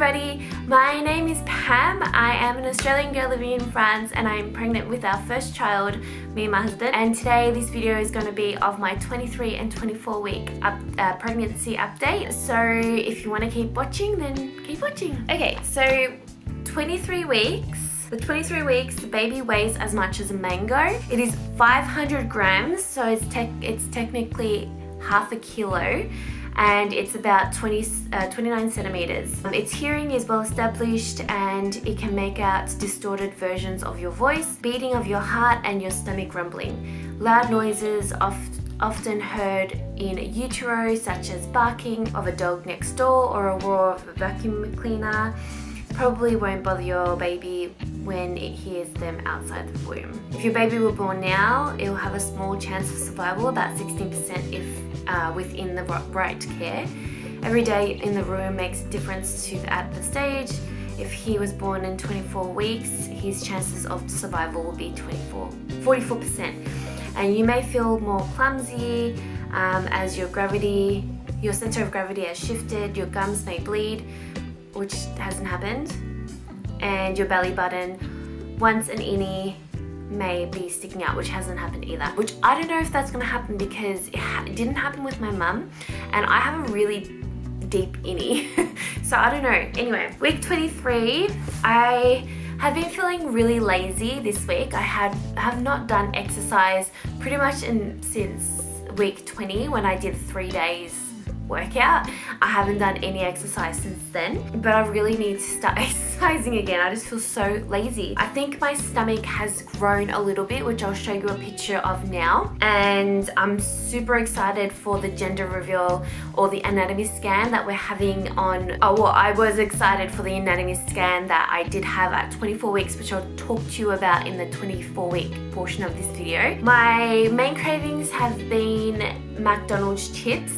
everybody, my name is Pam. I am an Australian girl living in France and I'm pregnant with our first child, me and my husband. And today this video is going to be of my 23 and 24 week pregnancy update. So if you want to keep watching, then keep watching. Okay, so 23 weeks. The 23 weeks, the baby weighs as much as a mango. It is 500 grams, so it's technically half a kilo. And it's about 29 centimeters. Its hearing is well established and it can make out distorted versions of your voice, beating of your heart and your stomach rumbling. Loud noises often heard in utero, such as barking of a dog next door or a roar of a vacuum cleaner, probably won't bother your baby when it hears them outside the womb. If your baby were born now, it will have a small chance of survival, about 16% if within the right care. Every day in the room makes a difference at the stage. If he was born in 24 weeks, his chances of survival will be 44%. And you may feel more clumsy as your center of gravity has shifted, your gums may bleed, which hasn't happened, and your belly button, once an innie, may be sticking out, which hasn't happened either. Which I don't know if that's going to happen because it didn't happen with my mum, and I have a really deep innie, so I don't know. Anyway, week 23, I have been feeling really lazy this week. I have not done exercise pretty much since week 20 when I did 3 days workout. I haven't done any exercise since then, but I really need to start exercising again. I just feel so lazy. I think my stomach has grown a little bit, which I'll show you a picture of now, and I'm super excited for the gender reveal or the anatomy scan that we're having on. I was excited for the anatomy scan that I did have at 24 weeks, which I'll talk to you about in the 24-week portion of this video. My main cravings have been McDonald's chips,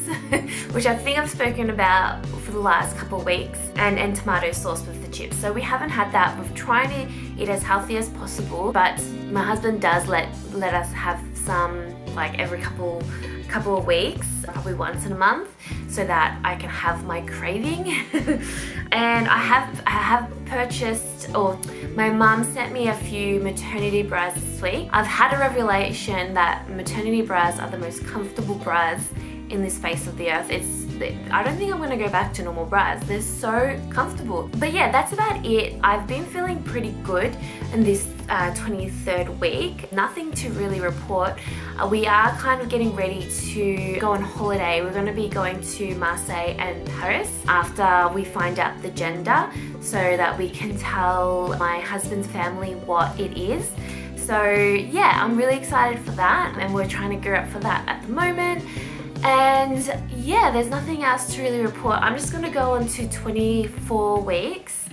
which I think I've spoken about for the last couple of weeks, and tomato sauce with the chips. So we haven't had that. We're trying to eat as healthy as possible, but my husband does let us have some like every couple of weeks, probably once in a month, so that I can have my craving. And I have purchased, or my mum sent me a few maternity bras this week. I've had a revelation that maternity bras are the most comfortable bras in this face of the earth. I don't think I'm gonna go back to normal bras. They're so comfortable. But yeah, that's about it. I've been feeling pretty good in this 23rd week. Nothing to really report. We are kind of getting ready to go on holiday. We're gonna be going to Marseille and Paris after we find out the gender, so that we can tell my husband's family what it is. So yeah, I'm really excited for that, and we're trying to gear up for that at the moment. And yeah, there's nothing else to really report. I'm just going to go on to 24 weeks,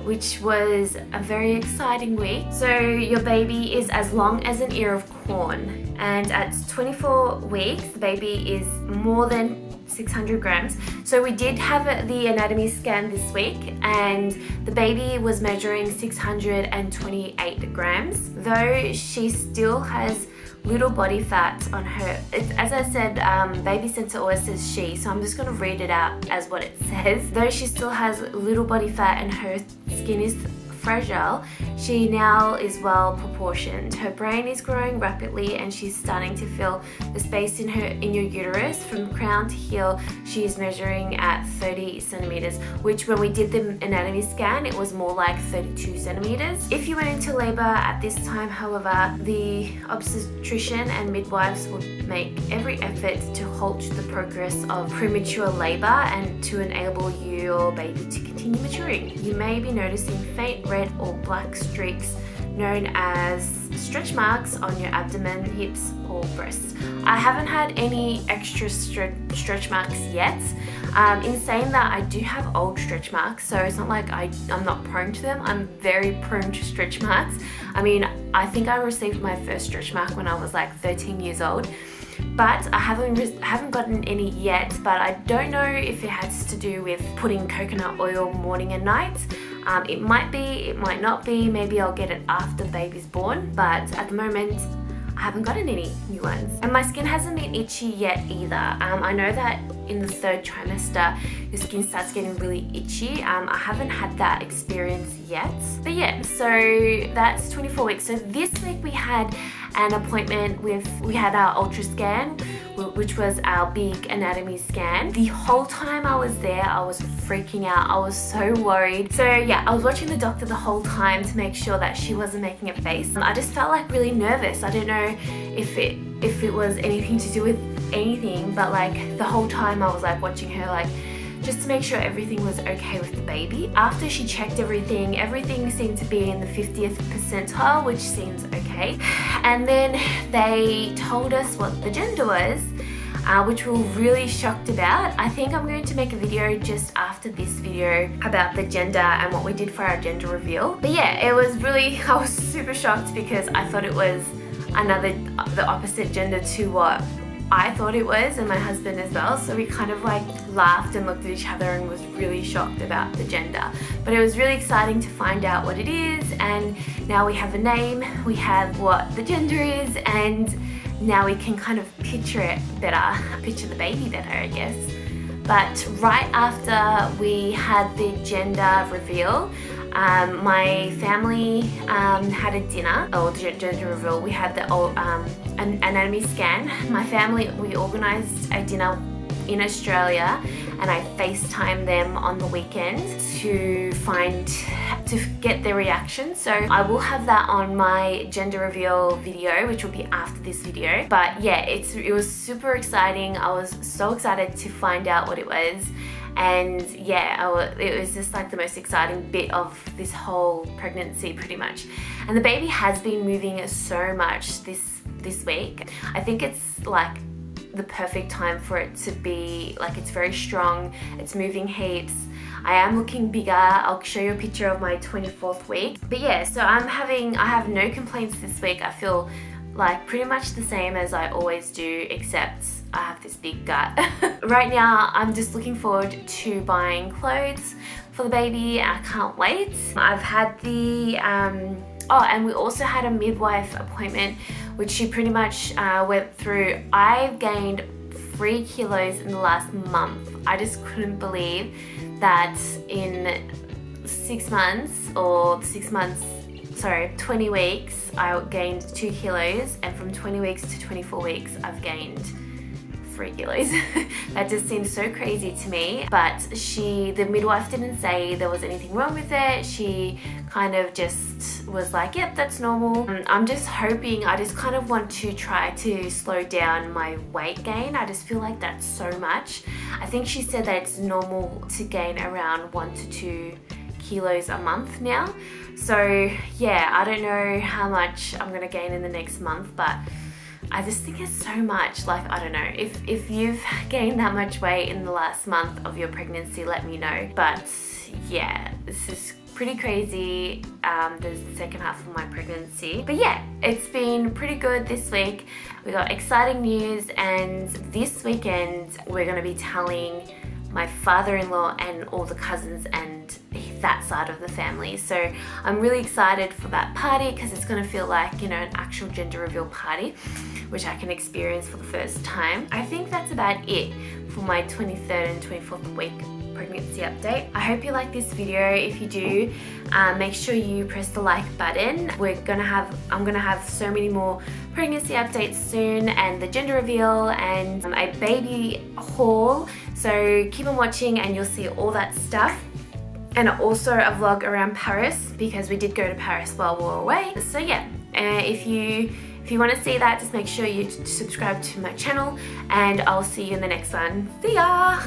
which was a very exciting week. So your baby is as long as an ear of corn, and at 24 weeks the baby is more than 600 grams. So we did have the anatomy scan this week, and the baby was measuring 628 grams, though she still has little body fat on her. As I said, baby center always says she, so I'm just going to read it out as what it says. Though she still has little body fat and her skin is fragile, she now is well proportioned. Her brain is growing rapidly and she's starting to fill the space in your uterus. From crown to heel, she is measuring at 30 centimeters, which when we did the anatomy scan, it was more like 32 centimeters. If you went into labor at this time, however, the obstetrician and midwives would make every effort to halt the progress of premature labor and to enable your baby to continue maturing. You may be noticing faint red or black streaks known as stretch marks on your abdomen, hips or breasts. I haven't had any extra stretch marks yet. In saying that, I do have old stretch marks, so it's not like I'm not prone to them. I'm very prone to stretch marks. I mean, I think I received my first stretch mark when I was like 13 years old. But I haven't gotten any yet, but I don't know if it has to do with putting coconut oil morning and night. It might be, it might not be. Maybe I'll get it after the baby's born, but at the moment I haven't gotten any new ones. And my skin hasn't been itchy yet either. I know that in the 3rd trimester, your skin starts getting really itchy. I haven't had that experience yet. But yeah, so that's 24 weeks. So this week we had an appointment we had our ultra scan, which was our big anatomy scan. The whole time I was there, I was freaking out. I was so worried. So yeah, I was watching the doctor the whole time to make sure that she wasn't making a face. I just felt like really nervous. I don't know if it was anything to do with anything, but like the whole time I was like watching her, like just to make sure everything was okay with the baby. After she checked everything seemed to be in the 50th percentile, which seems okay. And then they told us what the gender was, which we were really shocked about. I think I'm going to make a video just after this video about the gender and what we did for our gender reveal. But yeah, I was super shocked because I thought it was the opposite gender to what I thought it was, and my husband as well. So we kind of like laughed and looked at each other and was really shocked about the gender. But it was really exciting to find out what it is, and now we have a name, we have what the gender is, and now we can kind of picture it better, picture the baby better, I guess. But right after we had the gender reveal, my family had a dinner, or gender reveal. We had the an anatomy scan. My family, we organised a dinner in Australia, and I FaceTimed them on the weekend to get their reaction. So I will have that on my gender reveal video, which will be after this video. But yeah, it was super exciting. I was so excited to find out what it was. And yeah, it was just like the most exciting bit of this whole pregnancy pretty much. And the baby has been moving so much this week. I think it's like the perfect time for it to be, like, it's very strong, it's moving heaps. I am looking bigger. I'll show you a picture of my 24th week. But yeah, so I have no complaints this week. I feel like pretty much the same as I always do, except I have this big gut. Right now, I'm just looking forward to buying clothes for the baby. I can't wait. I've had the, oh, and we also had a midwife appointment, which she pretty much went through. I've gained 3 kilos in the last month. I just couldn't believe that in 20 weeks, I gained 2 kilos, and from 20 weeks to 24 weeks, I've gained 3 kilos. That just seems so crazy to me. But the midwife didn't say there was anything wrong with it. She kind of just was like, yep, that's normal. I'm just hoping, I just kind of want to try to slow down my weight gain. I just feel like that's so much. I think she said that it's normal to gain around 1 to 2 kilos a month now. So yeah, I don't know how much I'm gonna gain in the next month, but I just think it's so much. Like, I don't know, if you've gained that much weight in the last month of your pregnancy, let me know. But yeah, this is pretty crazy, the second half of my pregnancy. But yeah, it's been pretty good this week. We got exciting news, and this weekend we're gonna be telling my father-in-law and all the cousins and that side of the family. So I'm really excited for that party because it's going to feel like, you know, an actual gender reveal party, which I can experience for the first time. I think that's about it for my 23rd and 24th week pregnancy update. I hope you like this video. If you do, make sure you press the like button. I'm gonna have so many more pregnancy updates soon, and the gender reveal, and a baby haul. So keep on watching and you'll see all that stuff. And also a vlog around Paris, because we did go to Paris while we were away. So yeah, if you want to see that, just make sure you subscribe to my channel, and I'll see you in the next one. See ya!